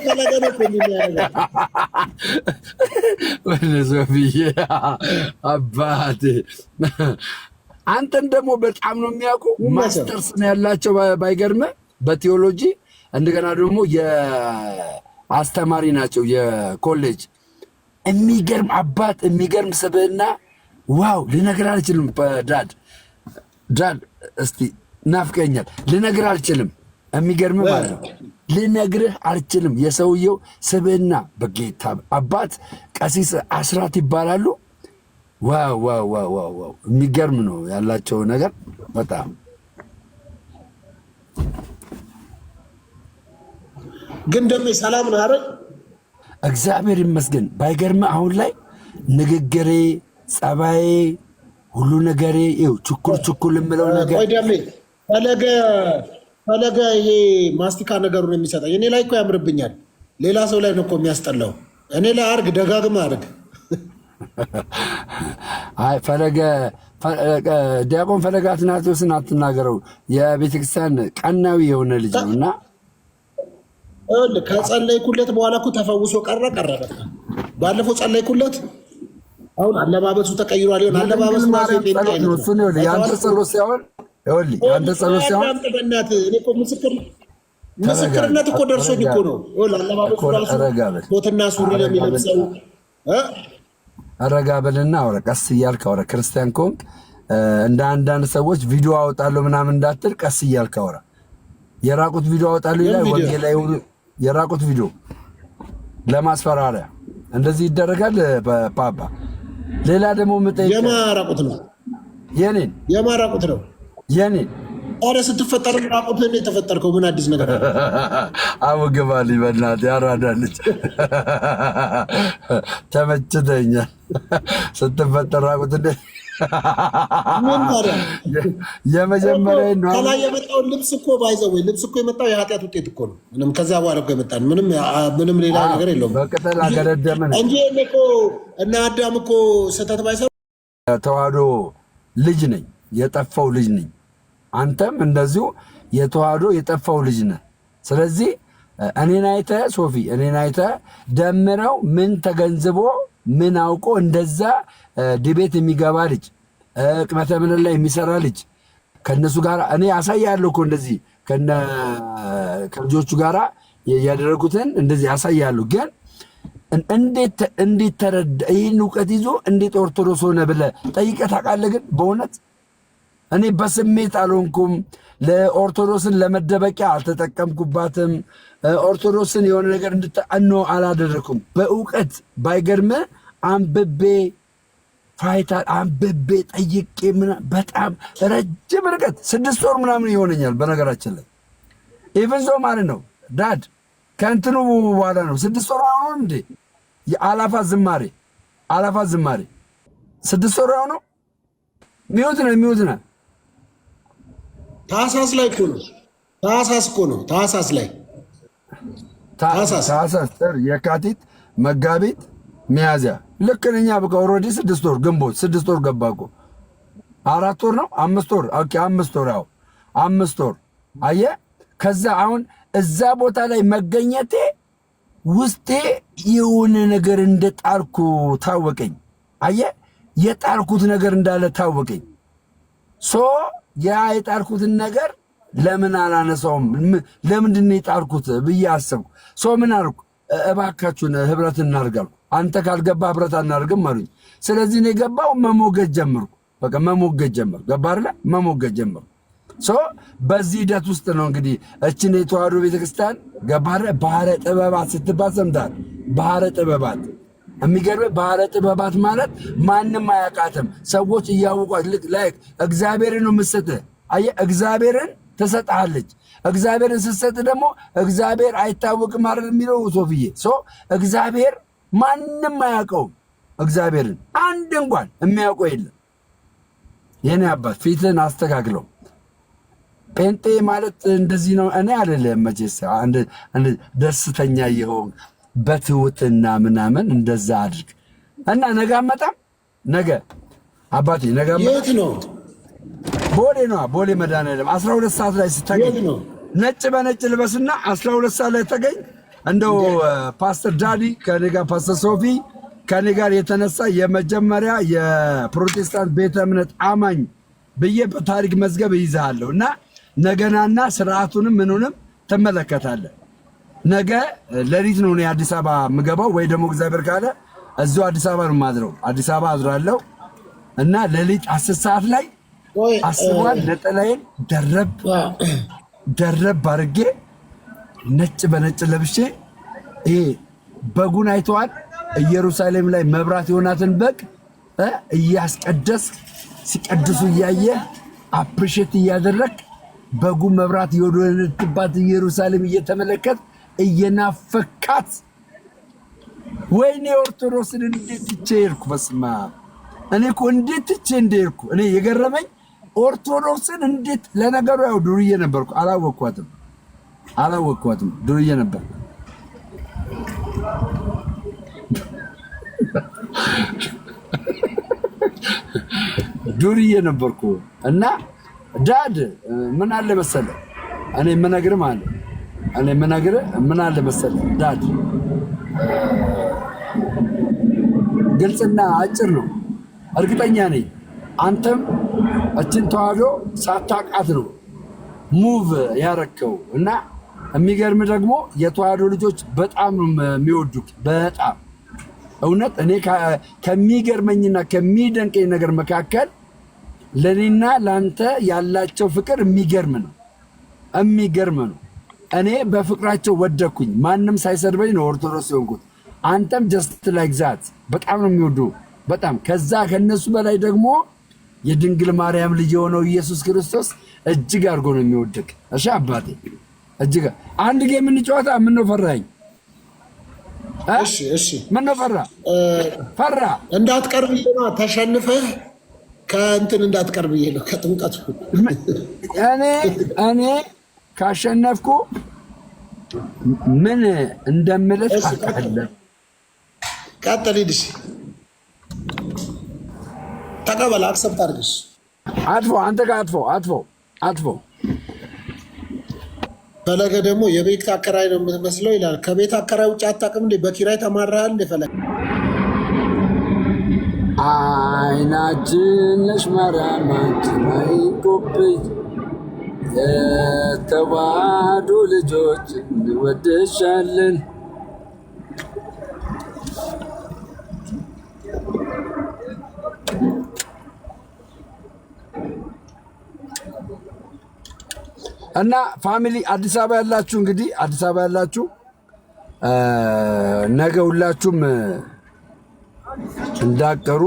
ፈለገ ነው እኮ የሚያደርገው። ሶፊዬ አባቴ አንተን ደግሞ በጣም ነው የሚያውቁ። ማስተርስ ነው ያላቸው ባይገርምህ በቴዎሎጂ እንደገና ደግሞ የአስተማሪ ናቸው የኮሌጅ። የሚገርም አባት፣ የሚገርም ስብዕና። ዋው ልነግርህ አልችልም። ዳድ እስቲ ናፍቀኛል። ልነግርህ አልችልም። የሚገርም ማለት ነው። ልነግርህ አልችልም። የሰውየው ስብዕና በጌታ አባት ቀሲስ አስራት ይባላሉ። ዋው ዋው ዋው ዋው የሚገርም ነው ያላቸው ነገር በጣም ግን ደግሞ ሰላም ነው አይደል? እግዚአብሔር ይመስገን። ባይገርም አሁን ላይ ንግግሬ፣ ጸባዬ፣ ሁሉ ነገሬ ይኸው ችኩል የምለው ነገር ወይ ደግሞ ፈለገ ይሄ ማስቲካ ነገሩን የሚሰጠኝ እኔ ላይ እኮ ያምርብኛል። ሌላ ሰው ላይ ነው እኮ የሚያስጠላው። እኔ ላይ አርግ፣ ደጋግማ አርግ። አይ ፈለገ ዲያቆን ፈለገ አትናቴዎስን አትናገረው። የቤተክርስቲያን ቀናዊ የሆነ ልጅ ነው እና ከጸለይኩለት በኋላ እኮ ተፈውሶ ቀረ። በቃ ባለፈው ጸለይኩለት። አሁን አለባበሱ ተቀይሯል። ሆን አለባበሱ የአንተ ጸሎት ሲሆን የአንተ ጸሎት ሲሆን ምስክርነት እኮ ደርሶኝ እኮ ነው። አለባበሱ ራሱ ኮትና ሱሪ ነው የሚለብሰው። አረጋ በልና አውራ፣ ቀስ እያልክ አውራ። ክርስቲያን ከሆንክ እንደ አንዳንድ ሰዎች ቪዲዮ አወጣለሁ ምናምን እንዳትል፣ ቀስ እያልክ አውራ። የራቁት ቪዲዮ አወጣለሁ ይላል ወንጌል ላይ የራቁት ቪዲዮ ለማስፈራሪያ እንደዚህ ይደረጋል። ፓፓ ሌላ ደግሞ የምጠይቀው የማራቁት ነው። የኔን የማራቁት ነው የኔን ኧረ ስትፈጠር ራቁት ነው የተፈጠርከው። ምን አዲስ ነገር አለ? አወገባልኝ በእናትህ ያራዳልች ተመችተኛል። ስትፈጠር ራቁት እንደ የመጀመሪያ ነው። ከላይ የመጣውን ልብስ እኮ ባይዘው ወይ ልብስ እኮ የመጣው የኃጢአት ውጤት እኮ ነው። ምንም ከዛ በኋላ እኮ የመጣ ምንም ሌላ ነገር የለውም። በቅጠል አገረደምን እንጂ እኔ እኮ እና አዳም እኮ ስህተት ባይሰሩ ተዋህዶ ልጅ ነኝ፣ የጠፋው ልጅ ነኝ። አንተም እንደዚሁ የተዋህዶ የጠፋው ልጅ ነህ። ስለዚህ እኔን አይተህ ሶፊ፣ እኔን አይተህ ደምረው ምን ተገንዝቦ ምን አውቆ እንደዛ ዲቤት የሚገባ ልጅ ቅመተ ምን ላይ የሚሰራ ልጅ ከነሱ ጋር እኔ ያሳያለሁ እኮ እንደዚህ ከልጆቹ ጋር ያደረጉትን እንደዚህ ያሳያለሁ። ግን እንዴት ተረዳ ይህን እውቀት ይዞ እንዴት ኦርቶዶክስ ሆነ ብለህ ጠይቀህ ታውቃለህ? ግን በእውነት እኔ በስሜት አልሆንኩም። ለኦርቶዶክስን ለመደበቂያ አልተጠቀምኩባትም። ኦርቶዶክስን የሆነ ነገር እንድታኖ አላደረኩም። በእውቀት ባይገርምህ አንብቤ ፋይታ አንብቤ ጠይቄ በጣም ረጅም ርቀት 6 ወር ምናምን ይሆነኛል። በነገራችን ላይ ኢቨን ዞ ማለት ነው ዳድ ከእንትኑ በኋላ ነው 6 ወር አሁን እንዴ የአላፋት ዝማሬ 6 ወር ነው ሚውት ነው ታህሳስ ላይ እኮ ነው። ታህሳስ እኮ ነው። ታህሳስ ላይ ታህሳስ የካቲት፣ መጋቢት፣ ሚያዝያ ልክ ነኛ። በቃ ኦልሬዲ 6 ወር ግንቦት 6 ወር ገባ እኮ 4 ወር ነው 5 ወር ኦኬ 5 ወር ያው 5 ወር አየህ። ከዛ አሁን እዛ ቦታ ላይ መገኘቴ ውስጤ የሆነ ነገር እንደጣልኩ ታወቀኝ። አየህ የጣልኩት ነገር እንዳለ ታወቀኝ። ያ የጣልኩትን ነገር ለምን አላነሳውም? ለምንድን ነው የጣልኩት ብዬ አሰብኩ። ምን አልኩ? እባካችሁን ህብረት እናድርጋሉ። አንተ ካልገባ ህብረት አናደርግም አሉኝ። ስለዚህ ነው የገባው። መሞገት ጀመርኩ። በቃ መሞገት ጀመርኩ። ገባ አይደለ? መሞገት ጀመርኩ። በዚህ ሂደት ውስጥ ነው እንግዲህ እችን የተዋህዶ ቤተክርስቲያን ገባ አይደለ? ባህረ ጥበባት ስትባል ሰምተሃል? ባህረ ጥበባት የሚገርምህ ባህረ ጥበባት ማለት ማንም አያውቃትም። ሰዎች እያወቋት ላይክ እግዚአብሔርን ነው የምትሰጥህ። አየህ እግዚአብሔርን ትሰጥሃለች። እግዚአብሔርን ስትሰጥ ደግሞ እግዚአብሔር አይታወቅም አይደል የሚለው ሶፍዬ። እግዚአብሔር ማንም አያውቀውም። እግዚአብሔርን አንድ እንኳን የሚያውቀው የለም። የኔ አባት ፊትህን አስተካክለው። ጴንጤ ማለት እንደዚህ ነው። እኔ አይደለም መቼስ ደስተኛ የሆን በትውትና ምናምን እንደዛ አድርግ እና ነገ አመጣም። ነገ አባቴ ነገ የት ነው? ቦሌ ነው። ቦሌ መድኃኒዓለም 12 ሰዓት ላይ ስታገኝ ነጭ በነጭ ልበስና 12 ሰዓት ላይ ተገኝ። እንደው ፓስተር ዳዲ ከኔ ጋር ፓስተር ሶፊ ከኔ ጋር የተነሳ የመጀመሪያ የፕሮቴስታንት ቤተ እምነት አማኝ ብዬ በታሪክ መዝገብ ይይዛለሁ እና ነገናና ስርዓቱንም ምኑንም ትመለከታለህ። ነገ ሌሊት ነው እኔ አዲስ አበባ የምገባው፣ ወይ ደግሞ እግዚአብሔር ካለ እዚሁ አዲስ አበባ ነው የማድረው። አዲስ አበባ አድራለሁ እና ሌሊት 10 ሰዓት ላይ አስቧል። ነጠላዬን ደረብ አድርጌ ነጭ በነጭ ለብሼ ይሄ በጉን አይተዋል። ኢየሩሳሌም ላይ መብራት የሆናትን በግ እያስቀደስ ሲቀድሱ እያየ አፕሪሼት እያደረግ በጉ መብራት የወደድባት ኢየሩሳሌም እየተመለከት እየናፈካት ወይኔ ኦርቶዶክስን እንዴት ትቼ ሄድኩ? በስመ አብ እኔ እኮ እንዴት ትቼ እንደሄድኩ እኔ የገረመኝ ኦርቶዶክስን እንዴት። ለነገሩ ያው ዱርዬ ነበርኩ፣ አላወቅኳትም ዱርዬ ነበር። ዱርዬ ነበርኩ እና ዳድ ምን አለ መሰለህ እኔ የምነግርህ ምን አለ መሰለህ ዳድ ግልጽና አጭር ነው። እርግጠኛ ነኝ አንተም እችን ተዋህዶ ሳታውቃት ነው ሙቭ ያረከው እና የሚገርም ደግሞ የተዋህዶ ልጆች በጣም ነው የሚወዱት። በጣም እውነት እኔ ከሚገርመኝና ከሚደንቀኝ ነገር መካከል ለኔና ላንተ ያላቸው ፍቅር የሚገርም ነው። እኔ በፍቅራቸው ወደኩኝ። ማንም ሳይሰድበኝ ነው ኦርቶዶክስ የሆንኩት። አንተም ጀስት ላይክ ዛት በጣም ነው የሚወዱ በጣም። ከዛ ከነሱ በላይ ደግሞ የድንግል ማርያም ልጅ የሆነው ኢየሱስ ክርስቶስ እጅግ አድርጎ ነው የሚወድቅ። እሺ አባቴ እጅግ አንድ ጌም እንጫወታ። ምን ነው ፈራኝ? እሺ ምን ነው ፈራ እንዳትቀርብ ነው ተሸንፈህ ከእንትን እንዳትቀርብ ነው ከጥምቀቱ። እኔ ካሸነፍኩ ምን እንደምልህ ታውቃለህ። ቀጥል ሂድ። ተቀበል፣ አክሰፕት አድርግሽ። አጥፎ አንተ ጋር አጥፎ ፈለገ ደግሞ የቤት አከራይ ነው የምትመስለው ይላል። ከቤት አከራይ ውጭ አታውቅም እንዴ? በኪራይ ተማራሃል እንዴ? ፈለገ አይናችን ነሽ ማርያማችን አይቆብኝ የተዋህዶ ልጆች እንወድሻለን። እና ፋሚሊ አዲስ አበባ ያላችሁ እንግዲህ አዲስ አበባ ያላችሁ ነገ ሁላችሁም እንዳቀሩ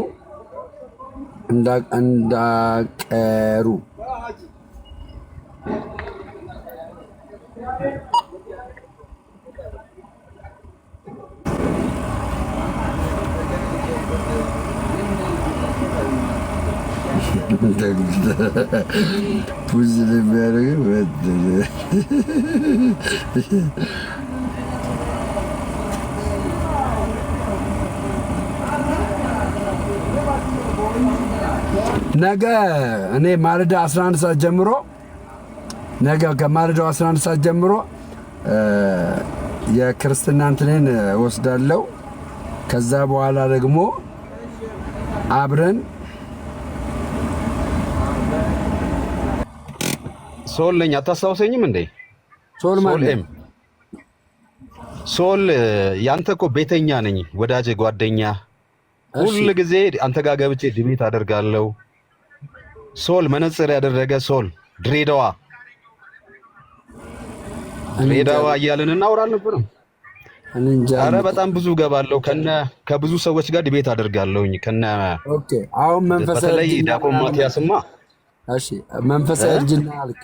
ፑዝ ለሚያደርግ ነገ እኔ ማለዳ 11 ሰዓት ጀምሮ ነገ ከማለዳው 11 ሰዓት ጀምሮ የክርስትና እንትኔን ወስዳለሁ። ከዛ በኋላ ደግሞ አብረን ሶል ነኝ። አታስታውሰኝም እንዴ? ሶል ያንተ እኮ ቤተኛ ነኝ፣ ወዳጅ ጓደኛ። ሁል ጊዜ አንተ ጋር ገብቼ ዲቤት አደርጋለሁ። ሶል መነጽር ያደረገ ሶል ድሬዳዋ እያልን እናወራለን ነበር። ኧረ በጣም ብዙ ገባለሁ። ከብዙ ሰዎች ጋር ዲቤት አደርጋለሁኝ። ኦኬ አሁን በተለይ ዲያቆን ማቲያስማ እሺ መንፈሳዊ እርጅና አልክ።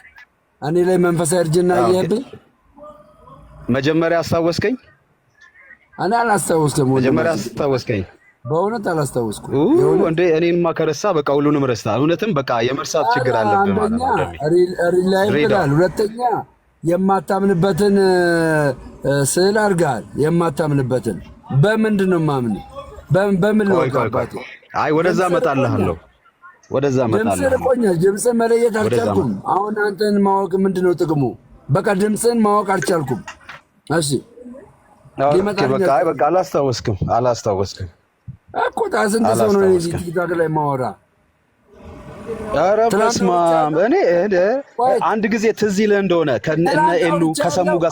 እኔ ላይ መንፈሳዊ እርጅና እየሄድን መጀመሪያ አስታወስከኝ። እኔ አላስታወስኩም። መጀመሪያ አስታወስከኝ። በእውነት አላስታወስኩም እንዴ? እኔንማ ከረሳ በቃ ሁሉንም ረስታ። እውነትም በቃ የመርሳት ችግር አለብህ ማለት ነው። ሪላይ ብላል። ሁለተኛ የማታምንበትን ስዕል አድርገሃል። የማታምንበትን በምንድን ነው የማምን? በምን ነው አባቴ? አይ ወደዛ እመጣልሃለሁ። ድምፅ ርቆኛል። ድምፅ መለየት አልቻልኩም። አሁን አንተን ማወቅ ምንድን ነው ጥቅሙ? በቃ ድምፅህን ማወቅ አልቻልኩም። እሺ በቃ አላስታወስክም እኮ ስንት ሰው ነው እዚህ ቲክቶክ ላይ ማወራ? ኧረ በስመ አብ። እኔ አንድ ጊዜ ትዝ ይልህ እንደሆነ ከእነ ኤሉ ከሰሙ ጋር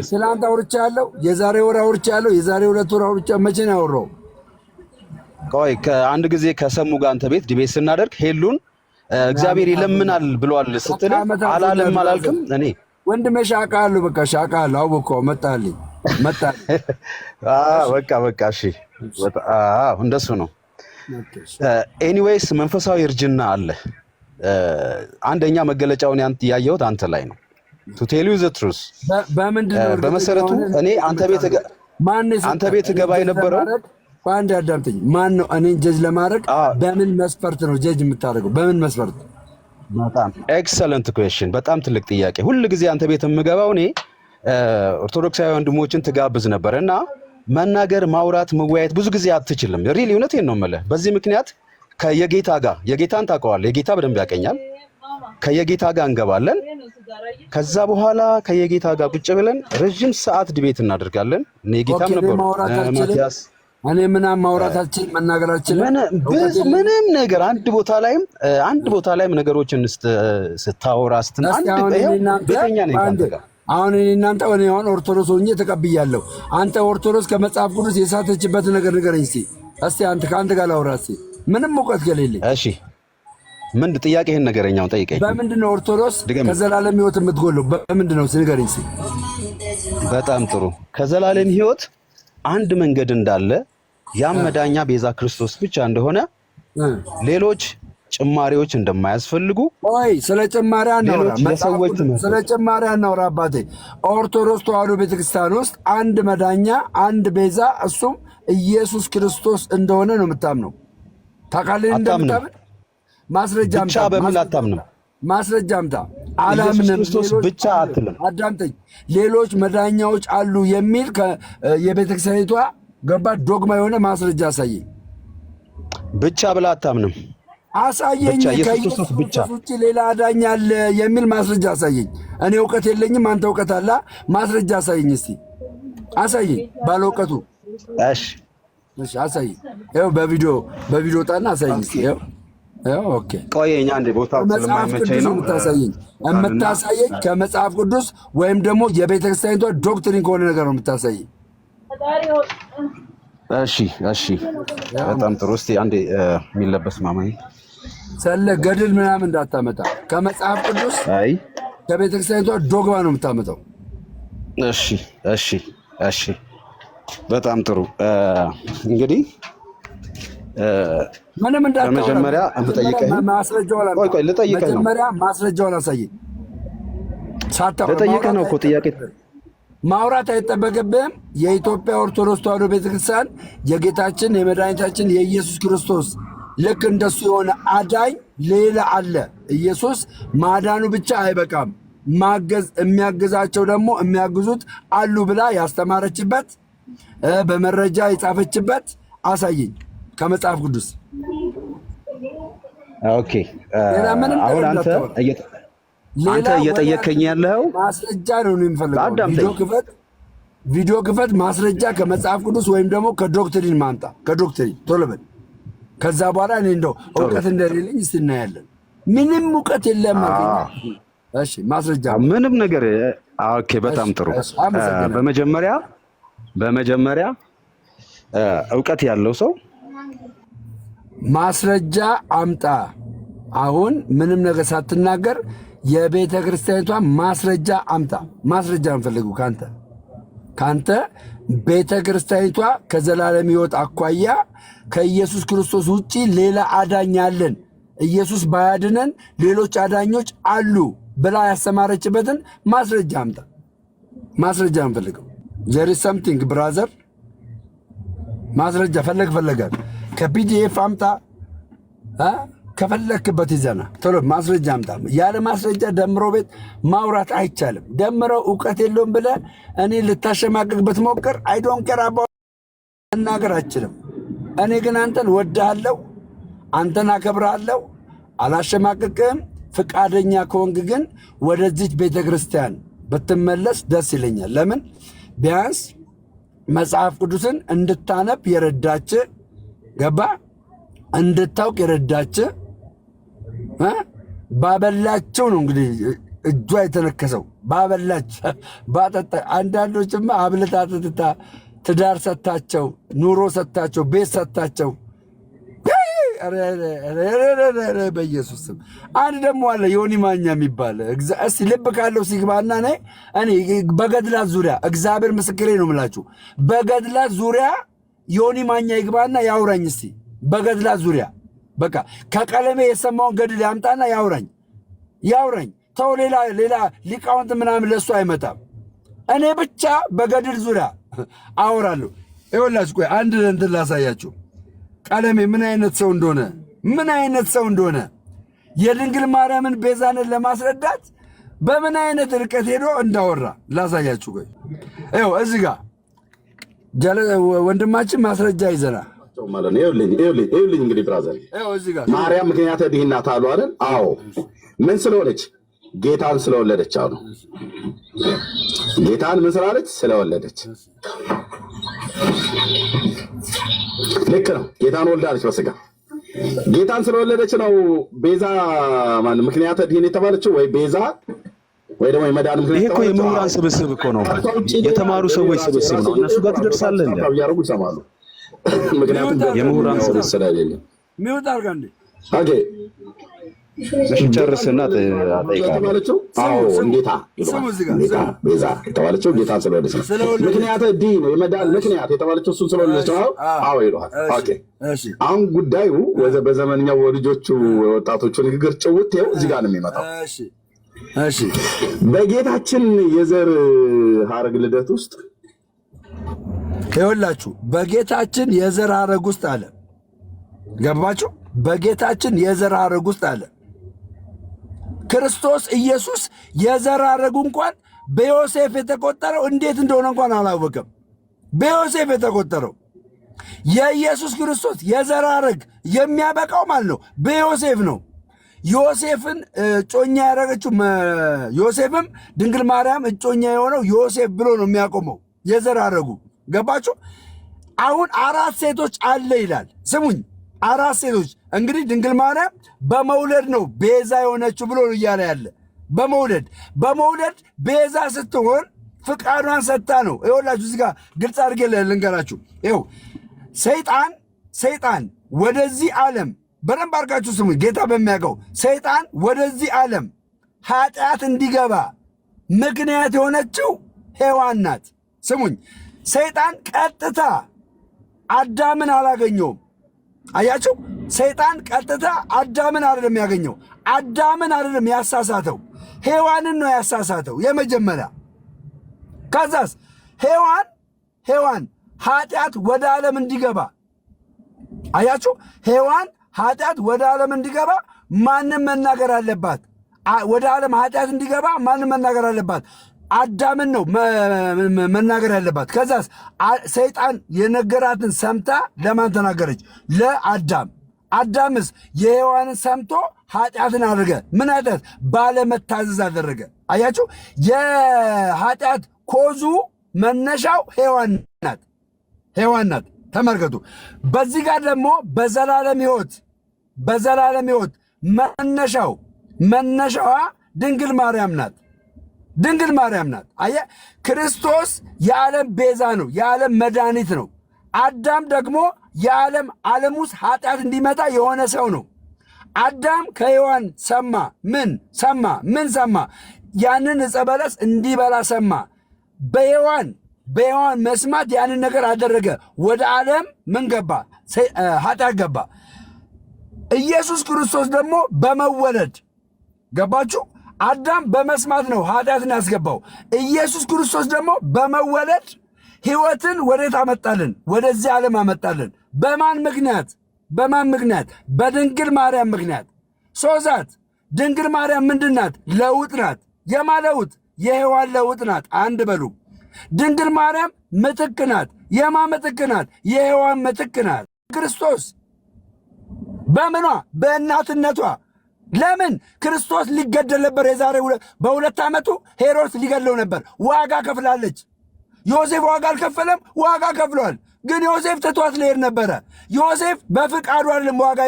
ትናንት አውርቻለሁ፣ የዛሬ ወር አውርቻለሁ፣ የዛሬ 2 ወር አውርቻለሁ። መቼ ነው ያወራው? ቆይ ከአንድ ጊዜ ከሰሙ ጋር አንተ ቤት ዲቤት ስናደርግ ሄሉን እግዚአብሔር ይለምናል ብሏል ስትል አላለም አላልክም? እኔ ወንድሜ ሻቃለሁ፣ በቃ ሻቃለሁ። አወቀው መጣልኝ። በቃ እሺ፣ እንደሱ ነው። ኤኒዌይስ መንፈሳዊ እርጅና አለ። አንደኛ መገለጫውን ያየሁት አንተ ላይ ነው። ቱ ቴል ዩ ዘ ትሩዝ በመሰረቱ እኔ አንተ ቤት ገባ የነበረው አንድ አዳምጠኝ። ማን ነው እኔን ጀጅ ለማድረግ? በምን መስፈርት ነው ጀጅ የምታደርገው? በምን መስፈርት? በጣም ኤክሰለንት ኩዌስችን፣ በጣም ትልቅ ጥያቄ። ሁል ጊዜ አንተ ቤት የምገባው እኔ ኦርቶዶክሳዊ ወንድሞችን ትጋብዝ ነበር እና መናገር፣ ማውራት፣ መወያየት ብዙ ጊዜ አትችልም። ሪሊ እውነቴን ነው የምልህ። በዚህ ምክንያት ከየጌታ ጋር የጌታን ታውቀዋለህ፣ የጌታ በደንብ ያቀኛል። ከየጌታ ጋር እንገባለን። ከዛ በኋላ ከየጌታ ጋር ቁጭ ብለን ረጅም ሰዓት ዲቤት እናደርጋለን። እኔ ጌታም ነበሩ ማቲያስ እኔ ምናምን ማውራት አልችልም፣ መናገር አልችልም። ምንም ነገር አንድ ቦታ ላይም ነገሮችን ስታወራ ቤተኛ ነኝ ከአንተ ጋር። አሁን እናንተ አሁን ኦርቶዶክስ ሆኜ ተቀብያለሁ። አንተ ኦርቶዶክስ ከመጽሐፍ ቅዱስ የሳተችበት ነገር ንገረኝ እስቲ። አንተ ከአንተ ጋር ላውራ እስቲ፣ ምንም እውቀት ከሌለኝ። እሺ ምንድን ጥያቄህን ንገረኛውን ጠይቀኝ። በምንድን ነው ኦርቶዶክስ ከዘላለም ሕይወት የምትጎለው? በምንድን ነው ንገረኝ እስቲ። በጣም ጥሩ። ከዘላለም ሕይወት አንድ መንገድ እንዳለ፣ ያም መዳኛ ቤዛ ክርስቶስ ብቻ እንደሆነ፣ ሌሎች ጭማሪዎች እንደማያስፈልጉ። ኦይ ስለ ጭማሪ አናውራ አባቴ። ኦርቶዶክስ ተዋሕዶ ቤተክርስቲያን ውስጥ አንድ መዳኛ፣ አንድ ቤዛ፣ እሱም ኢየሱስ ክርስቶስ እንደሆነ ነው የምታምነው። ታውቃለህ? እንደምታምን ማስረጃ ብቻ በምን አታምንም? ማስረጃ አምጣ። አላምንም ክርስቶስ ብቻ አትልም። አዳምጠኝ። ሌሎች መዳኛዎች አሉ የሚል የቤተክርስቲያኒቷ ገባ ዶግማ የሆነ ማስረጃ አሳየኝ። ብቻ ብላ አታምንም። አሳየኝ። ከኢየሱስ ብቻ ውጭ ሌላ አዳኝ አለ የሚል ማስረጃ አሳየኝ። እኔ እውቀት የለኝም፣ አንተ እውቀት አለ። ማስረጃ አሳየኝ እስቲ፣ አሳየኝ ባለ እውቀቱ። እሺ አሳየኝ። ይኸው በቪዲዮ ጣና አሳየኝ እስቲ። ይኸው ኦኬ። ቆየኝ አንዴ፣ ቦታው ስለማይመቸኝ ነው። የምታሳየኝ ከመጽሐፍ ቅዱስ ወይም ደግሞ የቤተክርስቲያኒቷ ዶክትሪን ከሆነ ነገር ነው የምታሳየኝ። እሺ በጣም ጥሩ። እስቲ አንዴ የሚለበስ ማማኝ ሰለ ገድል ምናምን እንዳታመጣ። ከመጽሐፍ ቅዱስ ከቤተክርስቲያኒቷ ዶግማ ነው የምታመጣው። እሺ በጣም ጥሩ። እንግዲህ ምንም እንዳታወራ። በመጀመሪያ ማስረጃውን አሳየኝ። ልጠይቅህ ነው እኮ ጥያቄ ማውራት አይጠበቅብህም። የኢትዮጵያ ኦርቶዶክስ ተዋሕዶ ቤተክርስቲያን የጌታችን የመድኃኒታችን የኢየሱስ ክርስቶስ ልክ እንደሱ የሆነ አዳኝ ሌላ አለ። ኢየሱስ ማዳኑ ብቻ አይበቃም፣ የሚያግዛቸው ደግሞ የሚያግዙት አሉ ብላ ያስተማረችበት በመረጃ የጻፈችበት አሳየኝ ከመጽሐፍ ቅዱስ። ኦኬ አሁን አንተ እየጠየከኝ ያለው ማስረጃ ነው የሚፈልገው። ቪዲዮ ክፈት፣ ማስረጃ ከመጽሐፍ ቅዱስ ወይም ደግሞ ከዶክትሪን ማምጣ። ከዶክትሪን ቶሎ በል። ከዛ በኋላ እኔ እንደው እውቀት እንደሌለኝ እስቲ እናያለን። ምንም እውቀት የለም። እሺ ማስረጃ ምንም ነገር። ኦኬ በጣም ጥሩ። በመጀመሪያ እውቀት ያለው ሰው ማስረጃ አምጣ። አሁን ምንም ነገር ሳትናገር የቤተ ክርስቲያኒቷ ማስረጃ አምጣ። ማስረጃ እንፈልጉ ካንተ ቤተ ክርስቲያኒቷ ከዘላለም ሕይወት አኳያ ከኢየሱስ ክርስቶስ ውጪ ሌላ አዳኝ አለን፣ ኢየሱስ ባያድነን ሌሎች አዳኞች አሉ ብላ ያስተማረችበትን ማስረጃ አምጣ። ማስረጃ እንፈልገው። there is something brother። ማስረጃ ፈለጋል። ከፒዲኤፍ አምጣ፣ ከፈለክበት ይዘና ቶሎ ማስረጃ አምጣ። ያለ ማስረጃ ደምሮ ቤት ማውራት አይቻልም። ደምረው እውቀት የለውም ብለህ እኔ ልታሸማቅቅበት ሞክር። አይ ዶንት ኬር አባውት መናገር አልችልም። እኔ ግን አንተን ወድሃለሁ፣ አንተን አከብርሃለሁ፣ አላሸማቅቅም። ፍቃደኛ ከሆንክ ግን ወደዚች ቤተክርስቲያን ብትመለስ ደስ ይለኛል። ለምን ቢያንስ መጽሐፍ ቅዱስን እንድታነብ የረዳች ገባ እንድታውቅ የረዳች ባበላቸው ነው እንግዲህ እጇ የተነከሰው ባበላች ባጠጣ። አንዳንዶችማ አብልታ አጥጥታ ትዳር ሰታቸው ኑሮ ሰታቸው ቤት ሰታቸው በኢየሱስ ስም። አንድ ደግሞ አለ ዮኒ ማኛ የሚባል እስቲ ልብ ካለው ሲግባና እኔ በገድላት ዙሪያ እግዚአብሔር ምስክሬ ነው የምላችሁ፣ በገድላት ዙሪያ ዮኒ ማኛ ይግባና ያውራኝ እስቲ በገድላት ዙሪያ። በቃ ከቀለሜ የሰማውን ገድል ያምጣና ያውራኝ። ተው ሌላ ሊቃውንት ምናምን ለሱ አይመጣም። እኔ ብቻ በገድል ዙሪያ አወራለሁ። ይኸውላችሁ ቆይ አንድ እንትን ላሳያችሁ። ቀለሜ ምን አይነት ሰው እንደሆነ የድንግል ማርያምን ቤዛነት ለማስረዳት በምን አይነት ርቀት ሄዶ እንዳወራ ላሳያችሁ። ቆይ ይኸው እዚህ ጋር ወንድማችን ማስረጃ ይዘና ማለት ነው። ይኸውልኝ እንግዲህ ብራዘር ማርያም ምክንያተ ድኅነት አሉ አይደል? አዎ ምን ስለሆነች? ጌታን ስለወለደች አሉ። ጌታን ምን ስላለች? ስለወለደች። ልክ ነው። ጌታን ወልዳለች በስጋ። ጌታን ስለወለደች ነው ቤዛ ማለት ምክንያተ ድኅነት የተባለችው፣ ወይ ቤዛ ወይ ደግሞ የመዳን ምክንያት። ይሄ እኮ የምሁራን ስብስብ እኮ ነው፣ የተማሩ ሰዎች ስብስብ ነው። እነሱ ጋር ትደርሳለህ እንዴ? ያረጉ ይሰማሉ። ምክንያቱም የምሁራን ስብስብ ስለሌለ ሚውት አድርጋ እንዴ። ኦኬ እሺ ጨርስና የተባለችው አዎ ጌታ ቤዛ የተባለችው ጌታን ስለወለደች ነው። ምክንያተ ድኅነት የመዳን ምክንያት የተባለችው እሱን ስለወለደች ነው። አዎ ይሏል። ኦኬ አሁን ጉዳዩ በዘመንኛው ወልጆቹ ወጣቶቹ ንግግር ጭውቴው እዚህ ጋር ነው የሚመጣው። እሺ በጌታችን የዘር ሐረግ ልደት ውስጥ ይኸውላችሁ በጌታችን የዘር ሐረግ ውስጥ አለ። ገባችሁ? በጌታችን የዘር ሐረግ ውስጥ አለ። ክርስቶስ ኢየሱስ የዘር ሐረጉ እንኳን በዮሴፍ የተቆጠረው እንዴት እንደሆነ እንኳን አላወቀም። በዮሴፍ የተቆጠረው የኢየሱስ ክርስቶስ የዘር ሐረግ የሚያበቃው ማለት ነው በዮሴፍ ነው። ዮሴፍን እጮኛ ያደረገችው ዮሴፍም ድንግል ማርያም እጮኛ የሆነው ዮሴፍ ብሎ ነው የሚያቆመው የዘር ሐረጉ። ገባችሁ? አሁን 4 ሴቶች አለ ይላል። ስሙኝ 4 ሴቶች እንግዲህ ድንግል ማርያም በመውለድ ነው ቤዛ የሆነችው ብሎ ነው እያለ ያለ። በመውለድ ቤዛ ስትሆን ፍቃዷን ሰጥታ ነው። ይኸውላችሁ እዚህ ጋር ግልጽ አድርጌ ልንገራችሁ። ይኸው ሰይጣን ወደዚህ ዓለም በደንብ አድርጋችሁ ስሙኝ፣ ጌታ በሚያውቀው ሰይጣን ወደዚህ ዓለም ኃጢአት እንዲገባ ምክንያት የሆነችው ሔዋን ናት። ስሙኝ፣ ሰይጣን ቀጥታ አዳምን አላገኘውም። አያችሁ፣ ሰይጣን ቀጥታ አዳምን አይደለም ያገኘው። አዳምን አይደለም ያሳሳተው፣ ሔዋንን ነው ያሳሳተው የመጀመሪያ። ከዛስ ሔዋን ኃጢአት ወደ ዓለም እንዲገባ አያችሁ፣ ሔዋን ኃጢአት ወደ ዓለም እንዲገባ ማንም መናገር አለባት። ወደ ዓለም ኃጢአት እንዲገባ ማንም መናገር አለባት። አዳምን ነው መናገር ያለባት። ከዛስ ሰይጣን የነገራትን ሰምታ ለማን ተናገረች? ለአዳም። አዳምስ የሔዋንን ሰምቶ ኃጢአትን አደረገ። ምን ኃጢአት? ባለመታዘዝ አደረገ። አያችሁ፣ የኃጢአት ኮዙ መነሻው ሔዋን ናት። ተመልከቱ። በዚህ ጋር ደግሞ በዘላለም ሕይወት መነሻዋ ድንግል ማርያም ናት። አየ፣ ክርስቶስ የዓለም ቤዛ ነው፣ የዓለም መድኃኒት ነው። አዳም ደግሞ ዓለም ውስጥ ኃጢአት እንዲመጣ የሆነ ሰው ነው። አዳም ከሔዋን ሰማ። ምን ሰማ? ያንን ዕፀ በለስ እንዲበላ ሰማ። በሔዋን መስማት ያንን ነገር አደረገ። ወደ ዓለም ምን ገባ? ኃጢአት ገባ። ኢየሱስ ክርስቶስ ደግሞ በመወለድ ገባችሁ? አዳም በመስማት ነው ኃጢአትን ያስገባው። ኢየሱስ ክርስቶስ ደግሞ በመወለድ ሕይወትን ወዴት አመጣልን? ወደዚህ ዓለም አመጣልን። በማን ምክንያት? በድንግል ማርያም ምክንያት። ሶዛት ድንግል ማርያም ምንድን ናት? ለውጥ ናት። የማ ለውጥ? የሔዋን ለውጥ ናት። አንድ በሉ። ድንግል ማርያም ምትክ ናት። የማ ምትክ ናት? የሔዋን ምትክ ናት። ክርስቶስ በምኗ? በእናትነቷ ለምን? ክርስቶስ ሊገደል ነበር። የዛሬ በ2 ዓመቱ ሄሮድስ ሊገድለው ነበር። ዋጋ ከፍላለች። ዮሴፍ ዋጋ አልከፈለም? ዋጋ ከፍሏል። ግን ዮሴፍ ትቷት ሊሄድ ነበረ። ዮሴፍ በፍቃዱ አይደለም ዋጋ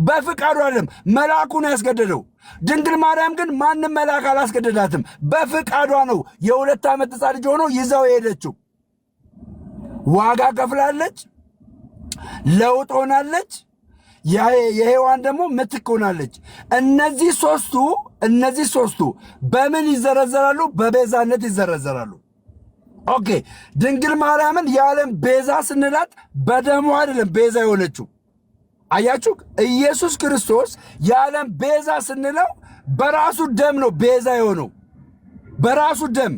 በፍቃዱ አይደለም መልአኩን ያስገደደው። ድንግል ማርያም ግን ማንም መልአክ አላስገደዳትም። በፍቃዷ ነው የ2 ዓመት ሕፃን ልጅ ሆኖ ይዛው የሄደችው። ዋጋ ከፍላለች፣ ለውጥ ሆናለች። የሔዋን ደግሞ ምትክ ሆናለች። እነዚህ ሶስቱ በምን ይዘረዘራሉ? በቤዛነት ይዘረዘራሉ። ኦኬ፣ ድንግል ማርያምን የዓለም ቤዛ ስንላት በደሙ አይደለም ቤዛ የሆነችው። አያችሁ፣ ኢየሱስ ክርስቶስ የዓለም ቤዛ ስንለው በራሱ ደም ነው ቤዛ የሆነው። በራሱ ደም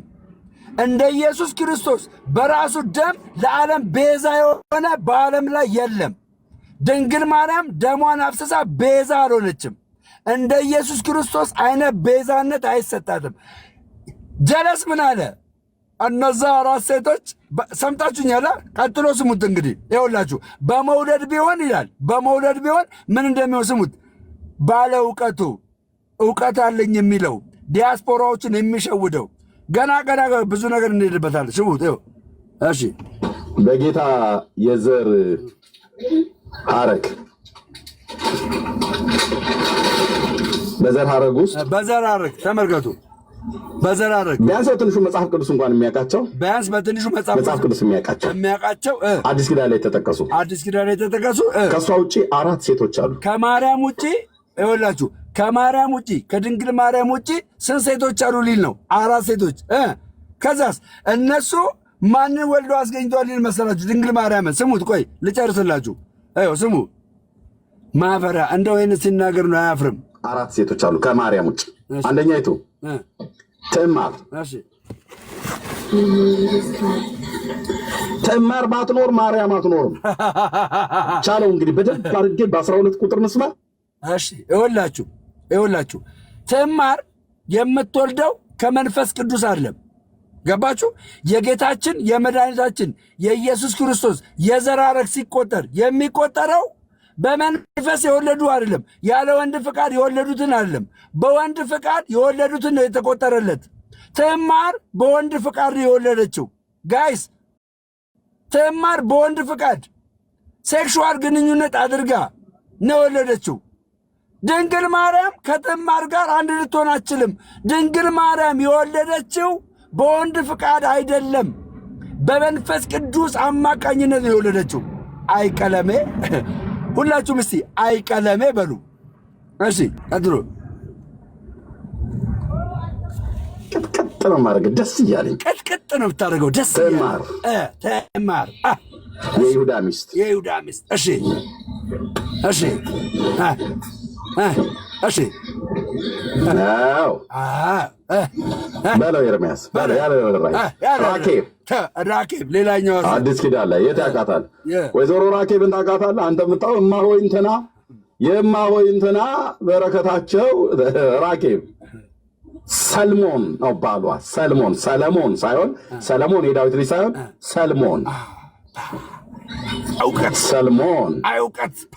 እንደ ኢየሱስ ክርስቶስ በራሱ ደም ለዓለም ቤዛ የሆነ በዓለም ላይ የለም። ድንግል ማርያም ደሟን አፍስሳ ቤዛ አልሆነችም። እንደ ኢየሱስ ክርስቶስ አይነት ቤዛነት አይሰጣትም። ጀለስ ምን አለ? እነዛ 4 ሴቶች ሰምታችሁኛል። ቀጥሎ ስሙት እንግዲህ ይኸውላችሁ። በመውደድ ቢሆን ይላል፣ በመውደድ ቢሆን ምን እንደሚሆን ስሙት። ባለ እውቀት አለኝ የሚለው ዲያስፖራዎችን የሚሸውደው ገና ብዙ ነገር እንሄድበታለን። ስሙት። እሺ፣ በጌታ የዘር ሐረግ በዘር ሐረግ ውስጥ በዘር ሐረግ ተመልከቱ። በዘር ሐረግ ቢያንስ በትንሹ መጽሐፍ ቅዱስ እንኳን የሚያውቃቸው ቢያንስ በትንሹ መጽሐፍ ቅዱስ የሚያውቃቸው አዲስ ኪዳን ላይ የተጠቀሱ ከእሷ ውጭ 4 ሴቶች አሉ። ከማርያም ውጭ ይኸውላችሁ፣ ከማርያም ውጭ ከድንግል ማርያም ውጭ ስንት ሴቶች አሉ ሊል ነው? 4 ሴቶች። ከዛስ እነሱ ማንን ወልደው አስገኝተዋል ሊል መሰላችሁ? ድንግል ማርያምን። ስሙት፣ ቆይ ልጨርስላችሁ። ስሙ። ማፈሪያ እንደው ይህን ሲናገር ነው አያፍርም። 4 ሴቶች አሉ ከማርያም ውጭ። አንደኛይቱ ትዕማር። ትዕማር ባትኖር ማርያም አትኖርም። ቻለው እንግዲህ በደንብ አድርጌ በ12 ቁጥር መስማት። እሺ፣ ይኸውላችሁ ትዕማር የምትወልደው ከመንፈስ ቅዱስ አይደለም። ገባችሁ? የጌታችን የመድኃኒታችን የኢየሱስ ክርስቶስ የዘር ሐረግ ሲቆጠር የሚቆጠረው በመንፈስ የወለዱ አይደለም፣ ያለ ወንድ ፍቃድ የወለዱትን አይደለም፣ በወንድ ፍቃድ የወለዱትን ነው የተቆጠረለት። ትዕማር በወንድ ፍቃድ ነው የወለደችው። ጋይስ፣ ትዕማር በወንድ ፍቃድ ሴክሹዋል ግንኙነት አድርጋ ነው የወለደችው። ድንግል ማርያም ከትዕማር ጋር አንድ ልትሆን አትችልም። ድንግል ማርያም የወለደችው በወንድ ፍቃድ አይደለም፣ በመንፈስ ቅዱስ አማካኝነት ነው የወለደችው። አይቀለሜ ሁላችሁም እስቲ አይቀለሜ በሉ። እሺ፣ ቀጥሎ። ቅጥቅጥ ነው ማድረግ ደስ እያለኝ። ቅጥቅጥ ነው የምታደርገው ደስ እያለኝ። ትዕማር የይሁዳ ሚስት። እሺ፣ በለው ኤርምያስ ራኬብ ሌላኛው አዲስ ኪዳን ላይ የት ያውቃታል? ወይዘሮ ራኬብን ታውቃታለህ አንተ? የምታው እማሆይ እንትና የእማሆይ እንትና በረከታቸው ራኬብ ሰልሞን ነው ባሏ። ሰለሞን ሳይሆን ሰለሞን የዳዊት ልጅ ሳይሆን ሰልሞን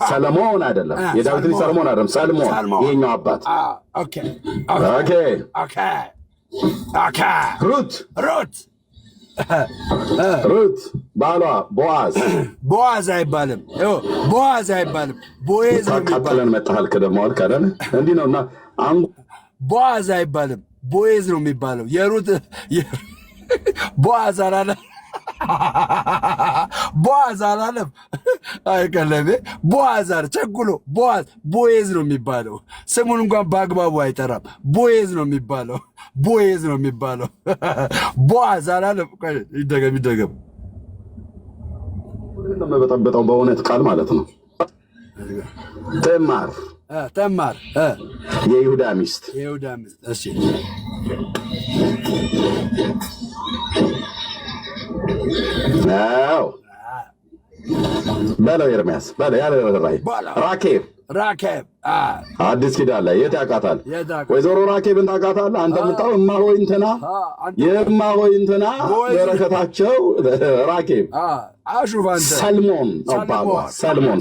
ሰለሞን አይደለም። የዳዊት ልጅ ሰለሞን አይደለም። ሰልሞን ይሄኛው አባት። ሩት ባሏ ቦዓዝ አይባልም። ቦዔዝ ነው የሚባለው። ቀጥለን መጣሃል ከደሞ አልከደን እንዲህ ነውና ቦዓዝ አይባልም፣ ቦዔዝ ነው የሚባለው። የሩት ቦዓዝ አላለም። ቦዓዝ አላለም። አይቀለሜ ቦዓዝ አለ ቸኩሎ። ቦዔዝ ነው የሚባለው። ስሙን እንኳን በአግባቡ አይጠራም። ቦዔዝ ነው የሚባለው። ቦዓዝ አላለም። ይደገም። መበጠበጠው በእውነት ቃል ማለት ነው። ትዕማር የይሁዳ ሚስት። እሺ፣ በለው ኤርምያስ በለው ያለ ራኬብ አዲስ ኪዳን ላይ የት ያውቃታል? ወይዘሮ ራኬብን ታውቃታለህ አንተ? የምታው እማሆይ እንትና የእማሆይ እንትና በረከታቸው ራኬብ ሰልሞን ነው ባሏ። ሰለሞን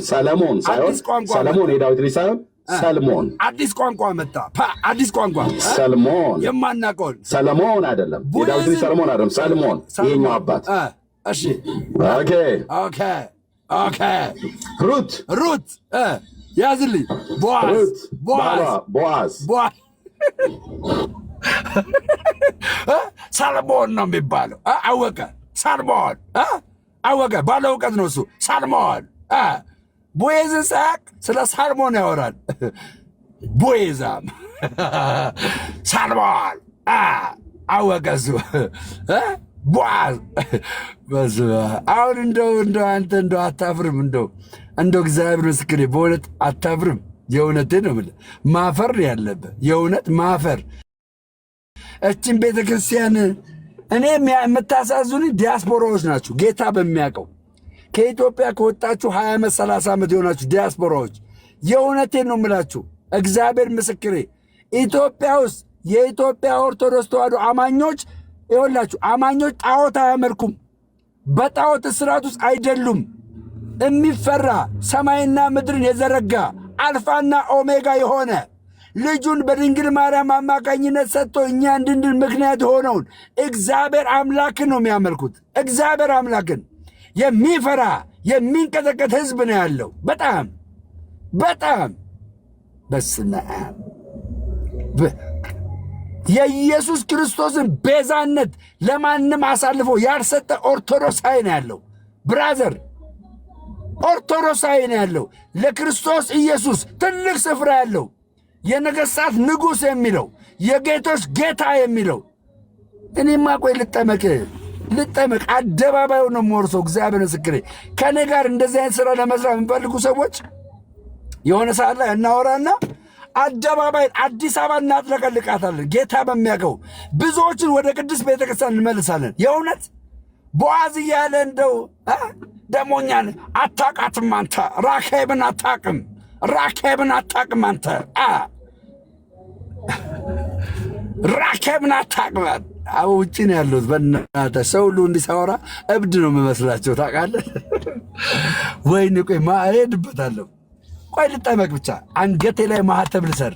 ሳይሆን ሰለሞን የዳዊት ልጅ ሳይሆን ሰልሞን አዲስ ቋንቋ መጣ። አዲስ ቋንቋ ሰልሞን የማናውቀውን ሰለሞን አይደለም። የዳዊት ልጅ ሰለሞን አይደለም። ሰልሞን ይሄኛው አባት። እሺ ኦኬ ኦኬ ኦኬ። ሩት ያዝልኝ። ቦዓዝ ሰልሞን ነው የሚባለው። አወቀ። ሰልሞን አወቀ። ባለ እውቀት ነው እሱ። ሰልሞን ቦዔዝን ሳያውቅ ስለ ሳልሞን ያወራል። ቦዔዛም ሳልሞን አወቀ እሱ። ቦዓዝ አሁን እንደው አንተ እንደው አታፍርም? እንደው እግዚአብሔር ምስክሬ በእውነት አታፍርም? የእውነቴን ነው የምልህ። ማፈር ያለብህ የእውነት ማፈር። እችን ቤተ ክርስቲያን እኔ የምታሳዝኑኝ ዲያስፖራዎች ናችሁ። ጌታ በሚያውቀው ከኢትዮጵያ ከወጣችሁ 20 ዓመት 30 ዓመት የሆናችሁ ዲያስፖራዎች የእውነቴን ነው የምላችሁ። እግዚአብሔር ምስክሬ ኢትዮጵያ ውስጥ የኢትዮጵያ ኦርቶዶክስ ተዋሕዶ አማኞች ይኸውላችሁ፣ አማኞች ጣዖት አያመልኩም። በጣዖት እስራት ውስጥ አይደሉም። የሚፈራ ሰማይና ምድርን የዘረጋ አልፋና ኦሜጋ የሆነ ልጁን በድንግል ማርያም አማካኝነት ሰጥቶ እኛ እንድንድን ምክንያት የሆነውን እግዚአብሔር አምላክን ነው የሚያመልኩት። እግዚአብሔር አምላክን የሚፈራ የሚንቀጠቀጥ ሕዝብ ነው ያለው። በጣም በስመ አብ የኢየሱስ ክርስቶስን ቤዛነት ለማንም አሳልፎ ያልሰጠ ኦርቶዶክሳዊ ነው ያለው። ብራዘር ኦርቶዶክሳዊ ነው ያለው። ለክርስቶስ ኢየሱስ ትልቅ ስፍራ ያለው የነገሥታት ንጉሥ የሚለው የጌቶች ጌታ የሚለው እኔማ ቆይ ልጠመቅ አደባባዩ ነው የምወርሰው። እግዚአብሔር ምስክሬ። ከእኔ ጋር እንደዚህ አይነት ሥራ ለመስራት የምፈልጉ ሰዎች የሆነ ሰዓት ላይ እናወራና አደባባይ አዲስ አበባ እናጥለቀልቃታለን። ጌታ በሚያውቀው ብዙዎችን ወደ ቅዱስ ቤተክርስቲያን እንመልሳለን። የእውነት ቦዓዝ እያለ እንደው ደሞኛን አታቃትም አንተ ራኬብን አታቅም አንተ ራኬብን አታቅም። ውጭ ነው ያለሁት። በእናትህ ሰው ሁሉ እንዲሳወራ እብድ ነው የምመስላቸው ታውቃለህ። ወይኔ ቆይ እሄድበታለሁ። ቆይ ልጠመቅ ብቻ። አንገቴ ላይ ማህተብ ልሰር።